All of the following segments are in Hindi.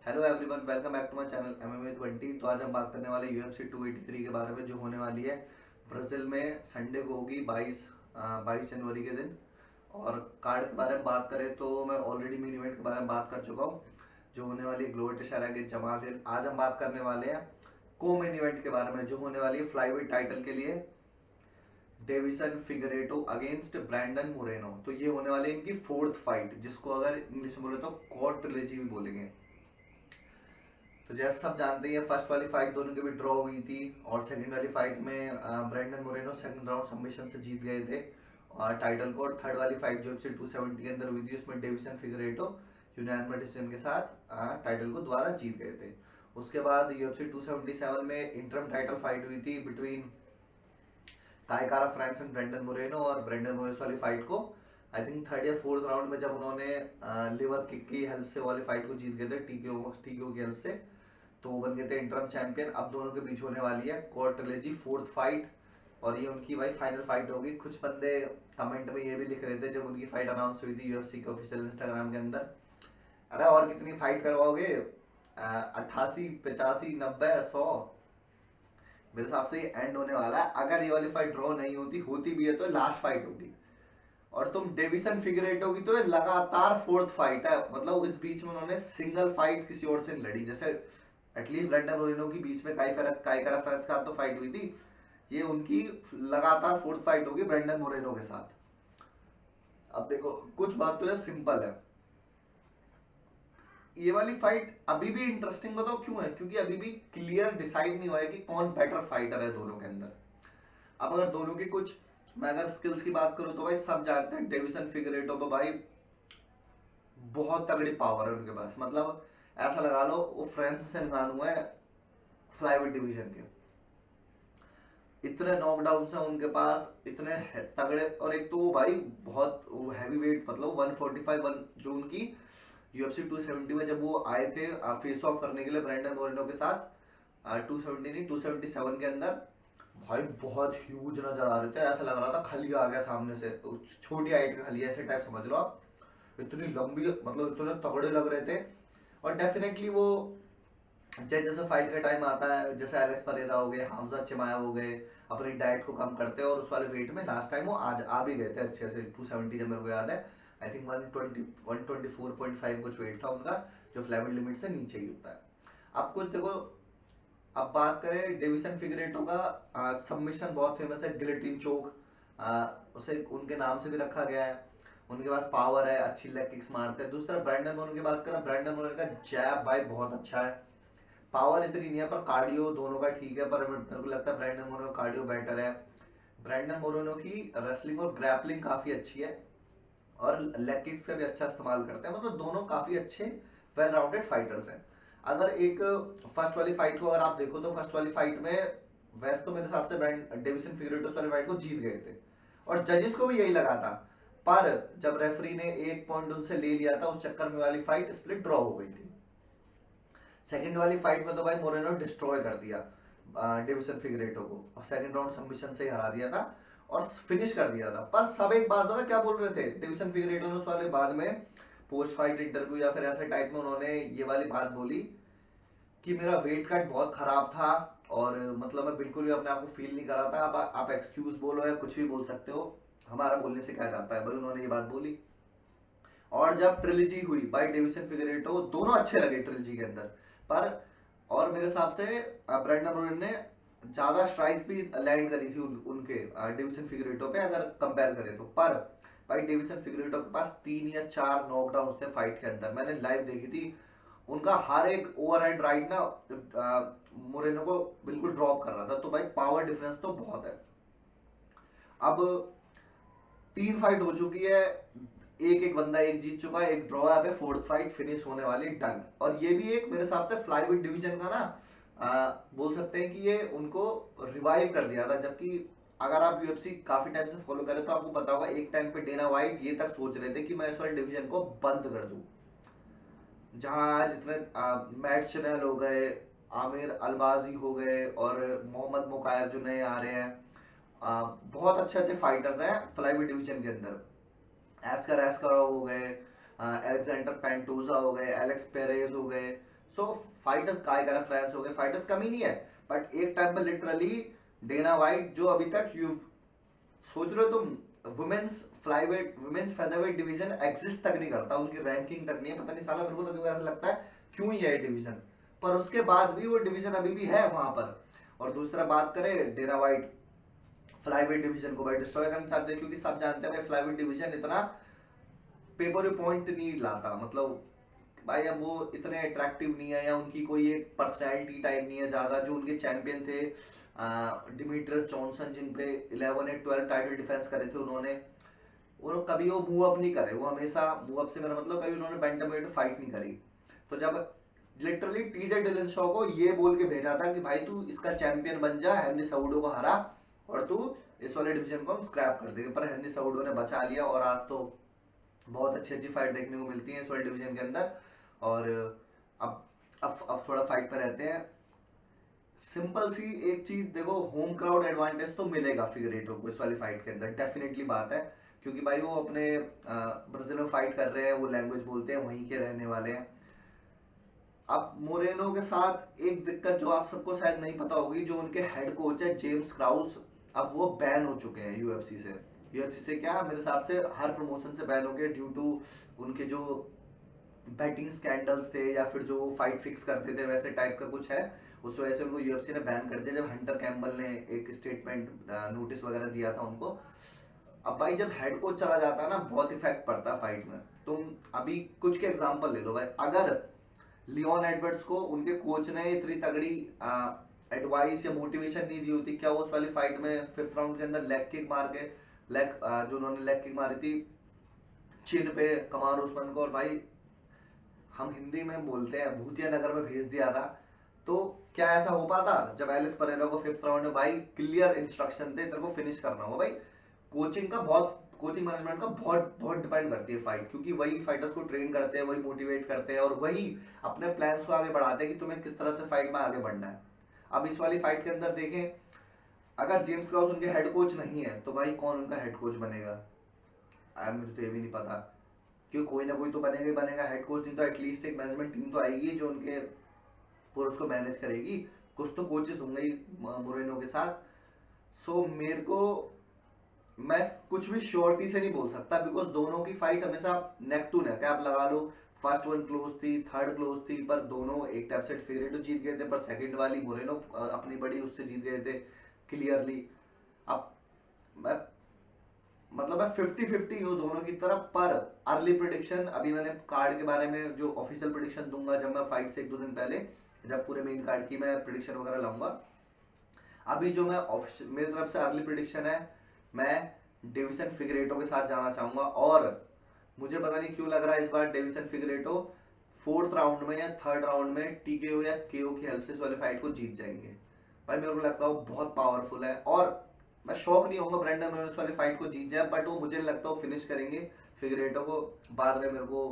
Hello everyone, welcome back to my channel MMA20। तो आज हम बात करने वाले UFC 283 के बारे में, जो होने वाली है ब्राजील में संडे को होगी 22 जनवरी के दिन। और कार्ड के बारे में बात करें तो मैं ऑलरेडी मेन इवेंट के बारे में बात कर चुका हूँ, जो होने वाली है ग्लोवर टेशारा के जमाल हिल। आज हम बात करने वाले हैं को मेन इवेंट के बारे में, जो होने वाली है फ्लाईवेट टाइटल के लिए डेविसन फिगरेटो अगेंस्ट ब्रैंडन मोरेनो। तो ये होने वाली है इनकी फोर्थ फाइट, जिसको अगर इंग्लिश में बोले तो क्वाड ट्रिलॉजी भी बोलेंगे। तो जैसे सब जानते हैं, फर्स्ट वाली फाइट दोनों की भी ड्रॉ हुई थी और सेकंड वाली फाइट में Brandon Moreno second round submission से जीत गए थे और टाइटल को। और थर्ड वाली फाइट जो UFC 270 के अंदर हुई थी, उसमें डेविसन फिगरेटो यूनानिमस डिसीजन के साथ टाइटल को दोबारा जीत गए थे। उसके बाद UFC 277 में इंटरम टाइटल फाइट हुई थी बिटवीन काय कारा फ्रैंक्स एंड ब्रेंडन मोरेनो। और ब्रेंडन मोरेनो वाली फाइट को आई थिंक थर्ड या फोर्थ राउंड में जब उन्होंने लिवर किक की हेल्प से वाली फाइट को जीत गए थे, टीकेओ की हेल्प से, तो वो बन गए थे इंटरम चैंपियन। अब दोनों के बीच होने वाली है क्वाड ट्रिलॉजी फोर्थ फाइट, और ये उनकी भाई फाइनल फाइट होगी। कुछ बंदे कमेंट में ये भी लिख रहे थे जब उनकी फाइट अनाउंस हुई थी UFC के ऑफिशियल इंस्टाग्राम के अंदर, अरे और कितनी फाइट करवाओगे, 88 85 90 100। मेरे हिसाब से ये एंड होने वाला है। अगर ये वाली फाइट ड्रॉ नहीं होती भी है तो लास्ट फाइट होगी। और तुम डेविसन फिगरेटो की तो ये लगातार फोर्थ फाइट है, मतलब इस बीच में उन्होंने सिंगल फाइट किसी और से लड़ी। जैसे एटलीस्ट ब्रेंडन मोरेनो की बीच में काइकारा फ्रेंस का तो फाइट हुई थी, ये उनकी लगातार फोर्थ फाइट होगी ब्रेंडन मोरेनो के साथ। अब देखो, कुछ बात तो सिंपल है, ये वाली फाइट अभी भी इंटरेस्टिंग बताओ क्यों है, क्योंकि अभी भी क्लियर डिसाइड नहीं हुआ है कि कौन बेटर फाइटर है दोनों के अंदर। अब अगर दोनों की कुछ, मैं अगर स्किल्स की बात करूं तो भाई सब जानते हैं डेविसन फिगरेटो को, भाई बहुत तगड़ी पावर है उनके पास। मतलब ऐसा लगा लो वो फ्रांस से निकाल हुआ है फ्लाईवेट डिवीजन के। इतने नॉकडाउन है उनके पास, इतने तगड़े। और एक तो वो भाई बहुत हैवी वेट, मतलब 145 जो उनकी UFC 270 में जब वो आए थे फेस ऑफ करने के लिए ब्रेंडन मोरेनो के साथ, 270 नहीं 277 के अंदर, भाई बहुत ह्यूज नजर आ रहे थे। ऐसा लग रहा था खली आ गया सामने से, छोटी हाइट का खली, ऐसे टाइप समझ लो आप। इतनी लंबी, मतलब इतने तगड़े लग रहे थे। और डेफिनेटली वो जैसे जैसे फाइट का टाइम आता है, जैसे एलेक्स परेरा हो गए, हमजा चिमाया हो गए, अपनी डाइट को कम करते हैं और उस वाले वेट में लास्ट टाइम वो आज आ भी गए थे अच्छे से 270, जब मेरे को याद है। आई थिंक 124.5 कुछ वेट था उनका, जो फ्लैविड लिमिट से नीचे ही होता है। अब कुछ देखो, अब बात करें डेविसन फिगरेटो का, सबमिशन बहुत फेमस है, गिलेटिन चोक, उसे उनके नाम से भी रखा गया है। उनके पास पावर है, अच्छी लेग किक्स मारते हैं। दूसरा ब्रैंडन मोरेनो की बात करें, ब्रैंडन मोरेनो का जैब भाई बहुत अच्छा है। पावर इतनी नहीं है पर कार्डियो दोनों का ठीक है, पर मेरे को लगता है ब्रैंडन मोरेनो कार्डियो बेटर है। ब्रैंडन मोरेनो की रेसलिंग और ग्रैपलिंग काफी अच्छी है, और लेग किक्स का भी अच्छा इस्तेमाल करते हैं। मतलब दोनों काफी अच्छे वेल राउंडेड फाइटर्स हैं। अगर एक फर्स्ट वाली फाइट को अगर आप देखो तो फर्स्ट वाली फाइट में वैसे तो मेरे हिसाब से डेविसन फिगरेटो वाली फाइट को जीत गए थे, और जजेस को भी यही लगा था। पर जब रेफरी ने एक पॉइंट उनसे ले लिया था, उस चक्कर में वाली फाइट स्प्लिट ड्रॉ हो गई थी। सेकंड वाली फाइट में तो भाई मोरेनो डिस्ट्रॉय कर दिया डेविसन फिगरेटो को, और सेकंड राउंड सबमिशन से ही हरा दिया था और फिनिश कर दिया था। पर सब एक बात पता क्या बोल रहे थे डेविसन फिगरेटो ने उस वाले बाद में पोस्ट फाइट इंटरव्यू या फिर ऐसे टाइप में, उन्होंने ये वाली बात बोली कि मेरा वेट कट बहुत खराब था और मतलब मैं बिल्कुल भी अपने आप को फील नहीं कर रहा था। आप एक्सक्यूज बोलो या कुछ भी बोल सकते हो, हमारा बोलने से क्या जाता है, भाई उन्होंने ये बात बोली। और जब ट्रिलॉजी हुई बाय डेविसन फिगरेटो, दोनों अच्छे लगे ट्रिलॉजी के अंदर। पर और मेरे हिसाब से ब्रेंडन रोलन ने ज्यादा स्ट्राइक्स भी लैंड करी थी उनके डेविसन फिगरेटो पे अगर कंपेयर करें तो। पर भाई डेविसन फिगरेटो के पास 3 या 4 नॉकडाउन थे फाइट के अंदर, मैंने लाइव देखी थी। उनका हर एक ओवरहैंड राइट ना मोरेनो को बिल्कुल ड्रॉप कर रहा था। तो भाई पावर डिफरेंस तो बहुत है। अब 3 फाइट हो चुकी है, एक एक बंदा एक जीत चुका है, एक ड्रॉ है। अब फोर्थ फाइट फिनिश होने वाली, डन। और ये भी एक मेरे हिसाब से फ्लाईवेट डिवीजन का ना बोल सकते हैं कि ये उनको रिवाइव कर दिया था। जबकि अगर आप UFC काफी टाइम से फॉलो करें तो आपको पता होगा, एक टाइम पे डेना वाइट ये तक सोच रहे थे कि मैं इस वाले डिवीजन को बंद कर दूं। जहां जितने मैट चैनल हो गए, आमिर अलबाजी हो गए, और मोहम्मद मुकायब जो नए आ रहे हैं, बहुत अच्छे अच्छे फाइटर्स हैं फ्लाईवेट डिवीजन के अंदर। एस्कर एस्कर हो गए, अलेक्जेंडर पेंटोजा हो गए, एलेक्स पेरेज हो गए, सो फाइटर्स काय कर फ्रांस हो गए, फाइटर्स कमी नहीं है, बट एक टाइम पे लिटरली डेना वाइट जो अभी तक यू सोच रहे हो तुम, women's flyweight women's featherweight division exist तक नहीं करता, उनकी रैंकिंग तक नहीं है, पता नहीं साला मेरे को तो ऐसा लगता है क्यों ही है डिवीजन, पर उसके बाद भी वो डिवीजन अभी भी है वहां पर। और दूसरा बात करें डेना वाइट फ्लाईवेट डिवीजन को भाई डिस्ट्रॉय करना चाहते हैं, क्योंकि सब जानते हैं भाई फ्लाईवेट डिवीजन इतना पेपर पॉइंट नहीं लाता, मतलब भाई अब वो इतने अट्रैक्टिव नहीं है, या उनकी कोई एक पर्सनैलिटी टाइप नहीं है ज्यादा। जो उनके चैंपियन थे डिमिट्रियस जॉनसन, जिन पे 11 या 12 टाइटल डिफेंस करे थे उन्होंने, वो कभी वो मूव अप नहीं करे, वो हमेशा मूव अप से मेरा मतलब कभी उन्होंने बैंटमवेट फाइट नहीं करी। तो जब लिटरली टीजे डिलनशॉ को ये बोल के भेजा था कि भाई तू इसका चैंपियन बन जा, हेनरी साउडो को हरा और तू इस वाले डिवीजन को हम स्क्रैप कर देंगे, पर हेनरी साउडो ने बचा लिया और आज तो बहुत अच्छी अच्छी फाइट देखने को मिलती है इस वाले डिवीजन के अंदर। और अब थोड़ा फाइट पे रहते हैं। सिंपल सी एक चीज देखो, होम क्राउड एडवांटेज तो मिलेगा फिगरेटो को इस वाली फाइट के अंदर, डेफिनेटली बात है, क्योंकि भाई वो अपने ब्राजील में फाइट कर रहे हैं, वो लैंग्वेज बोलते हैं, वहीं के रहने वाले हैं। अब मोरेनो के साथ एक दिक्कत जो आप सबको शायद नहीं पता होगी, जो उनके हेड कोच है जेम्स क्राउस, अब वो बैन हो चुके हैं यूएफसी से। यूएफसी से क्या, मेरे हिसाब से हर प्रमोशन से बैन हो गए ड्यू टू उनके जो बैटिंग स्कैंडल्स थे, या फिर जो फाइट फिक्स करते थे वैसे टाइप का कुछ है, उस वजह से उनको यूएफसी ने बैन कर दिया, जब हंटर कैम्बल ने एक स्टेटमेंट नोटिस वगैरह दिया था उनको। अब भाई जब हेड कोच चला जाता है ना, बहुत इफेक्ट पड़ता है फाइट में। तुम अभी कुछ के एग्जांपल ले लो भाई, अगर लियोन एडवर्ड्स को उनके कोच ने इतनी तगड़ी एडवाइस या मोटिवेशन नहीं दी होती, क्या वो उस वाली फाइट में 5th राउंड के अंदर लेग किक मार के जो उन्होंने लेग किक मारी थी चिन पे कमार उस्मान को, और भाई हम हिंदी में बोलते हैं भूतिया नगर में भेज दिया था, तो क्या ऐसा हो पाता? जब एलिस परेरा को 5th राउंड में भाई क्लियर इंस्ट्रक्शन थे तेरे को फिनिश करना हो। भाई कोचिंग मैनेजमेंट का बहुत बहुत डिपेंड करती है फाइट, क्योंकि वही फाइटर्स को ट्रेन करते हैं, वही मोटिवेट करते हैं, और वही अपने प्लान्स को आगे बढ़ाते हैं कि तुम्हें किस तरह से फाइट में आगे बढ़ना है। अब इस वाली फाइट के अंदर देखें, अगर जेम्स क्लाउस उनके हेड कोच नहीं है, तो भाई कौन उनका हेड कोच बनेगा? मुझे तो ये भी नहीं पता, क्योंकि कोई ना कोई तो बनेगा ही बनेगा, हेड कोच नहीं तो एटलीस्ट एक मैनेजमेंट टीम तो आएगी जो उनके कोर्स को मैनेज करेगी, कुछ तो कोचेस होंगे ही मोरेनो के साथ। सो मेरे को, मैं कुछ भी श्योरिटी से नहीं बोल सकता, बिकॉज दोनों की फाइट हमेशा नेक टू नेक है, आप लगा लो फर्स्ट वन क्लोज थी, थर्ड क्लोज थी, पर दोनों एक टाइप से फेवरेट जीत गए थे, पर सेकंड वाली मोरेनो अपनी बड़ी उससे जीत गए थे क्लियरली। अब मैं मतलब मैं 50-50 हूँ दोनों की तरफ, पर अर्ली प्रिडिक्शन अभी मैंने कार्ड के बारे में जो ऑफिशियल प्रिडिक्शन दूंगा जब मैं फाइट से 1-2 दिन पहले, जब पूरे मेन कार्ड की मैं प्रिडिक्शन वगैरह लाऊंगा। अभी जो मैं मेरी तरफ से अर्ली प्रिडिक्शन है, मैं डेविसन फिगरेटो के साथ जाना चाहूंगा, और मुझे पता नहीं क्यों लग रहा है इस बार डेविसन फिगरेटो 4th राउंड में या 3rd राउंड में टीकेओ या केओ की हेल्प से इस वाले फाइट को जीत जाएंगे। भाई मेरे को लगता है वो बहुत पावरफुल है, और मैं शॉक नहीं होऊंगा ब्रेंडन रोयल्स वाली फाइट को जीत जाए, बट वो मुझे नहीं लगता वो फिनिश करेंगे फिगरेटो को। बाद में मेरे को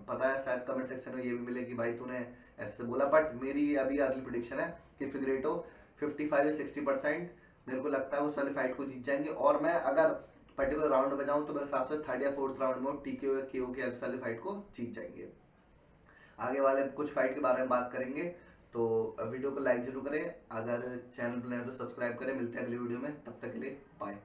पता है शायद कमेंट सेक्शन में ये भी मिले कि भाई तूने ऐसे बोला, बट मेरी अभी अर्ली प्रेडिक्शन है कि फिगरेटो 55 या 60% मेरे को लगता है उस वाली फाइट को जीत जाएंगे। और मैं अगर पर्टिकुलर राउंड में जाऊं तो मेरे हिसाब से 3rd या 4th राउंड में टीकेओ या केओ की हेल्प वाली फाइट को जीत जाएंगे। आगे वाले कुछ फाइट के बारे में बात करेंगे, तो वीडियो को लाइक जरूर करें, अगर चैनल पर नए तो सब्सक्राइब करें। मिलते हैं अगली वीडियो में, तब तक के लिए बाय।